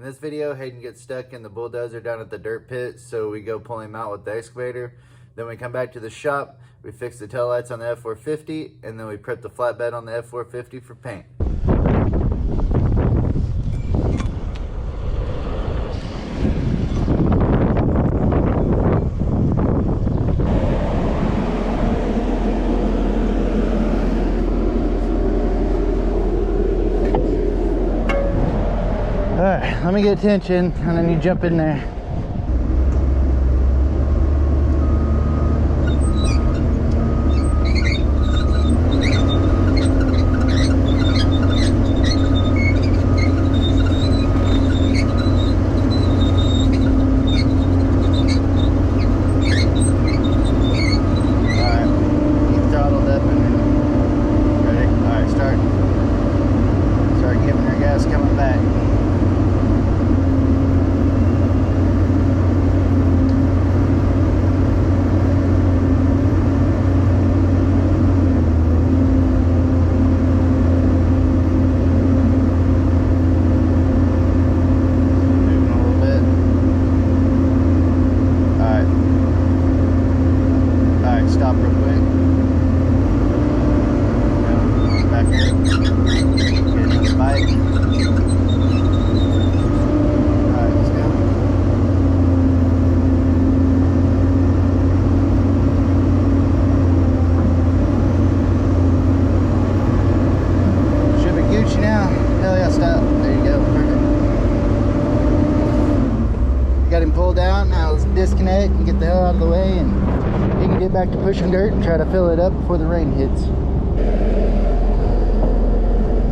this video, Hayden gets stuck in the bulldozer down at the dirt pit, so we go pull him out with the excavator. Then we come back to the shop, we fix the taillights on the F-450, and then we prep the flatbed on the F-450 for paint. Alright, let me get tension and then you jump in there. Disconnect and get the hell out of the way, and you can get back to pushing dirt and try to fill it up before the rain hits.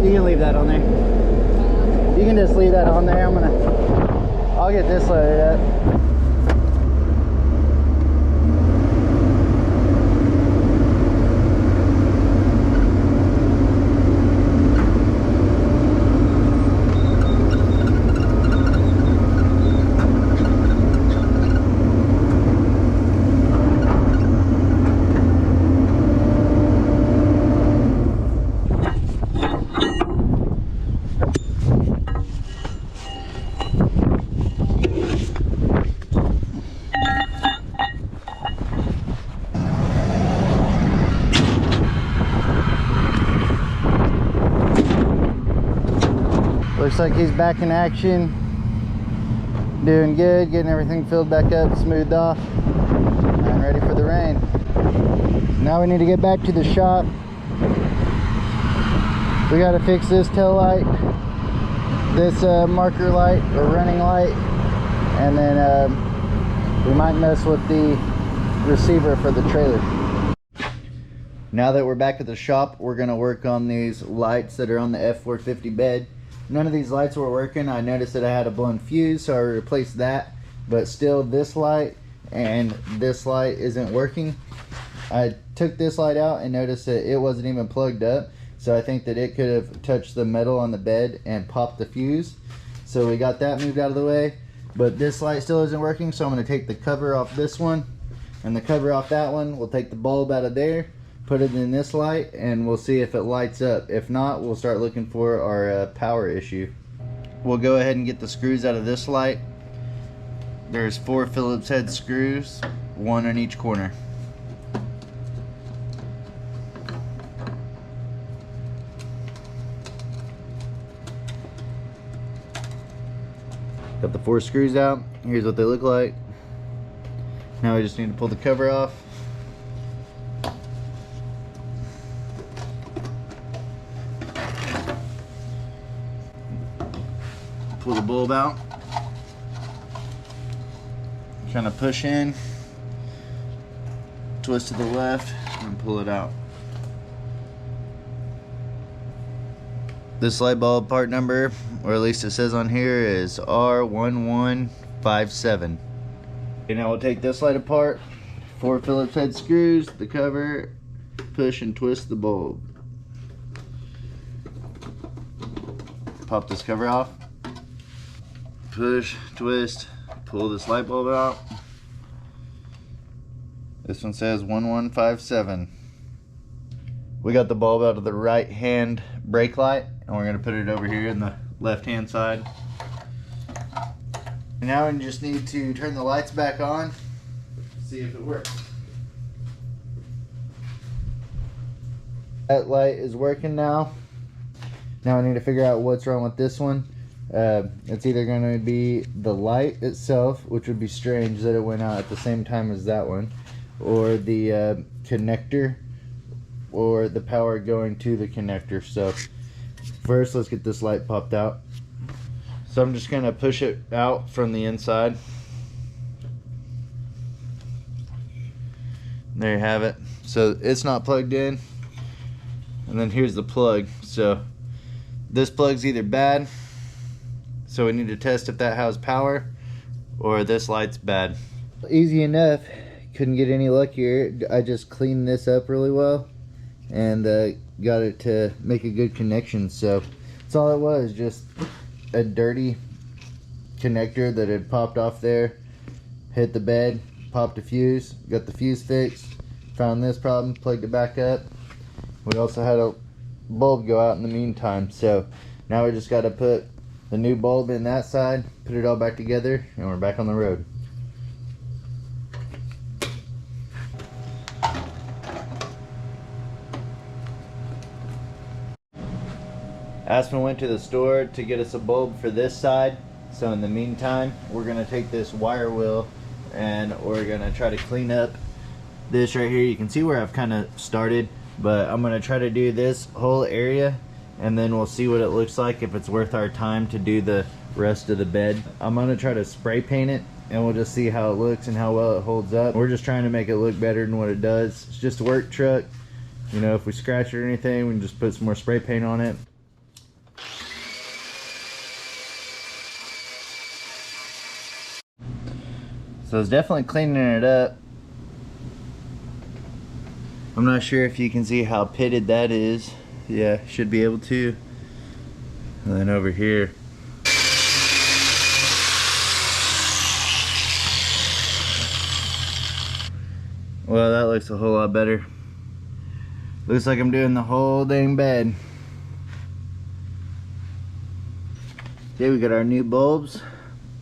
You can leave that on there. You can just leave that on there. I'll get this loaded up. Looks like he's back in action, doing good, getting everything filled back up, smoothed off, and ready for the rain. Now we need to get back to the shop. We got to fix this tail light, this marker light or running light, and then we might mess with the receiver for the trailer. Now that we're back at the shop, we're going to work on these lights that are on the F-450 bed. None of these lights were working. I noticed that I had a blown fuse, so I replaced that, but still this light and this light isn't working. I took this light out and noticed that it wasn't even plugged up, so I think that it could have touched the metal on the bed and popped the fuse. So we got that moved out of the way, but this light still isn't working, so I'm going to take the cover off this one and the cover off that one. We'll take the bulb out of there, put it in this light, and we'll see if it lights up. If not, we'll start looking for our power issue. We'll go ahead and get the screws out of this light. There's 4 Phillips head screws, 1 in each corner. Got the 4 screws out. Here's what they look like. Now we just need to pull the cover off. Pull the bulb out, kind of push in, twist to the left, and pull it out. This light bulb part number, or at least it says on here, is R1157. Okay, now we'll take this light apart, 4 Phillips head screws, the cover, push and twist the bulb. Pop this cover off. Push, twist, pull this light bulb out. This one says 1157. We got the bulb out of the right hand brake light, and we're going to put it over here in the left hand side. Now we just need to turn the lights back on, see if it works. That light is working now. Now I need to figure out what's wrong with this one. It's either going to be the light itself, which would be strange that it went out at the same time as that one, or the connector, or the power going to the connector. So first let's get this light popped out. So I'm just going to push it out from the inside. There you have it. So it's not plugged in, and then here's the plug. So this plug's either bad, so we need to test if that has power, or this light's bad. Easy enough, couldn't get any luckier. I just cleaned this up really well and got it to make a good connection. So that's all it was, just a dirty connector that had popped off there, hit the bed, popped a fuse, got the fuse fixed, found this problem, plugged it back up. We also had a bulb go out in the meantime, so now we just got to put the new bulb in that side, put it all back together, and we're back on the road. Aspen went to the store to get us a bulb for this side, so in the meantime we're going to take this wire wheel and we're going to try to clean up this right here. You can see where I've kind of started, but I'm going to try to do this whole area, and then we'll see what it looks like, if it's worth our time to do the rest of the bed. I'm going to try to spray paint it, and we'll just see how it looks and how well it holds up. We're just trying to make it look better than what it does. It's just a work truck. You know, if we scratch it or anything, we can just put some more spray paint on it. So it's definitely cleaning it up. I'm not sure if you can see how pitted that is. Yeah, should be able to. And then over here. Well, that looks a whole lot better. Looks like I'm doing the whole dang bed. Okay, we got our new bulbs,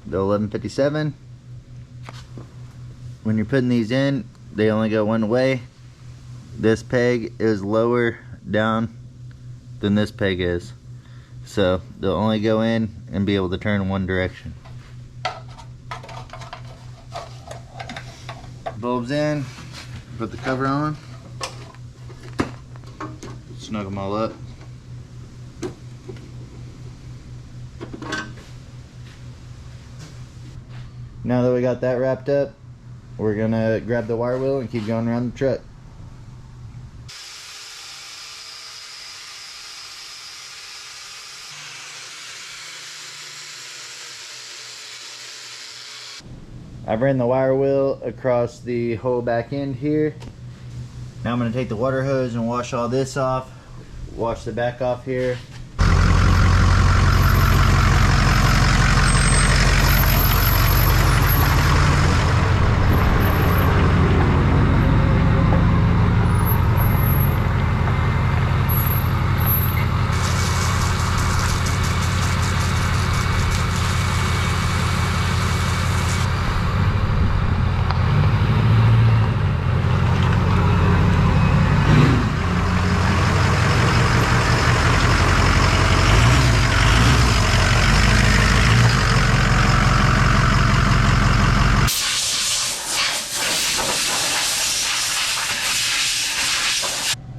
the 1157. When you're putting these in, they only go one way. This peg is lower down than this peg is, so they'll only go in and be able to turn in one direction. Bulbs in, put the cover on, snug them all up. Now that we got that wrapped up, we're gonna grab the wire wheel and keep going around the truck. I've ran the wire wheel across the whole back end here. Now I'm gonna take the water hose and wash all this off, wash the back off here.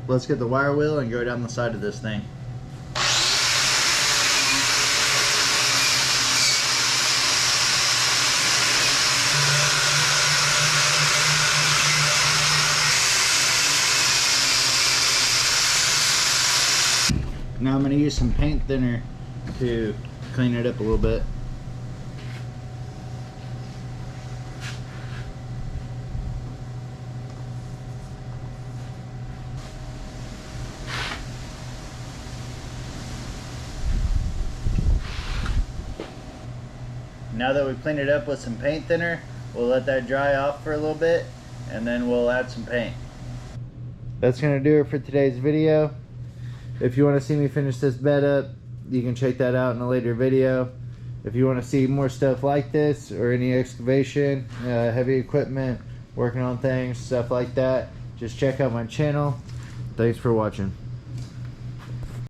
Let's get the wire wheel and go down the side of this thing. Now I'm going to use some paint thinner to clean it up a little bit. Now that we've cleaned it up with some paint thinner, we'll let that dry off for a little bit, and then we'll add some paint. That's going to do it for today's video. If you want to see me finish this bed up, you can check that out in a later video. If you want to see more stuff like this or any excavation, heavy equipment, working on things, stuff like that, just check out my channel. Thanks for watching.